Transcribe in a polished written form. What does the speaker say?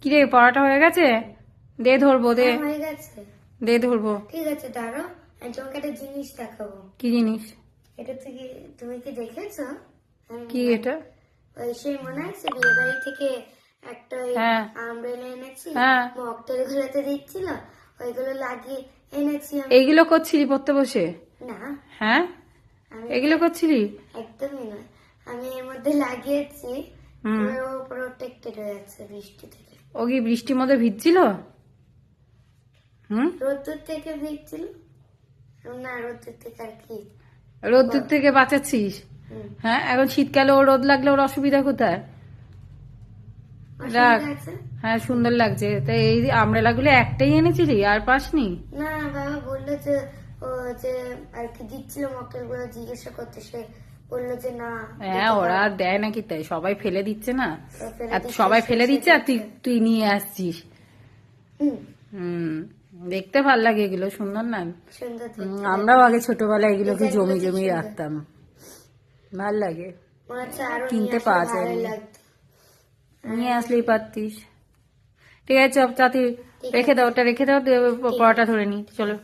কি রে, পড়াটা হয়ে গেছে? দে ধরবো, দে হয়ে গেছে। দে ধরবো। ঠিক আছে, দাঁড়াও, আমি তোমাকে একটা জিনিস দেখাবো। কি জিনিস? এটা থেকে তুমি কি দেখেছো? কি এটা? ওই সেই মনে আছে বিয়ে বাড়ি থেকে একটা ওই হ্যাঁ আমব্রেলা এনেছি, হ্যাঁ, মকটেল গুলোতে দিচ্ছিল, ওইগুলো লাগিয়ে এনেছি আমি। এইগুলো করছিলি পড়তে বসে? না, হ্যাঁ, আমি এগুলো করছিলি? একদমই নয়, আমি এর মধ্যে লাগিয়েছি, হুম, ও প্রোটেক্টেড হয়ে আছে বৃষ্টি থেকে। ও কি বৃষ্টির মধ্যে ভিজছিল? হুম, রোদ্দুর থেকে ভিজছিল না, রোদ্দুর থেকে আর কি। রোদ্দুর থেকে বাঁচাচ্ছিস? হুম, হ্যাঁ, এখন শীতকালে ও রোদ লাগলে ওর অসুবিধা কোথায়? রাখ। অসুবিধা আছে? হ্যাঁ, সুন্দর লাগছে। তাই এই আমব্রেলা গুলো একটাই এনেছিলি, আর পাসনি? না, বাবা বললো যে ও যে আর কি দিচ্ছিল মকটেল গুলো, জিজ্ঞাসা করতে, সে বললো যে না। হ্যাঁ, ওরা দেয় নাকি? তাই সবাই ফেলে দিচ্ছে না, ফেলে আর দিচ্ছে, সবাই ফেলে দিচ্ছে, আর তুই দিচ্ছে। তুই নিয়ে আসছিস। হুম, হুম, দেখতে ভাল লাগে এগুলো, সুন্দর না? সুন্দর আমরাও আগে ছোটবেলায় এগুলোকে ডিজাইনগুলো জমি কি জমি সুন্দর। রাখতাম, ভাল লাগে। মনে হচ্ছে আরো নিয়ে কিনতে আসলে পাওয়া যায় ভালো না। লাগতো। নিয়ে আসলেই পারতিস। ঠিক আছে, চপ চাতি ঠিক রেখে আছে। দাও, ওটা রেখে দাও, দিয়ে ঠিক পরোটা আছে। ধরে নি, চলো।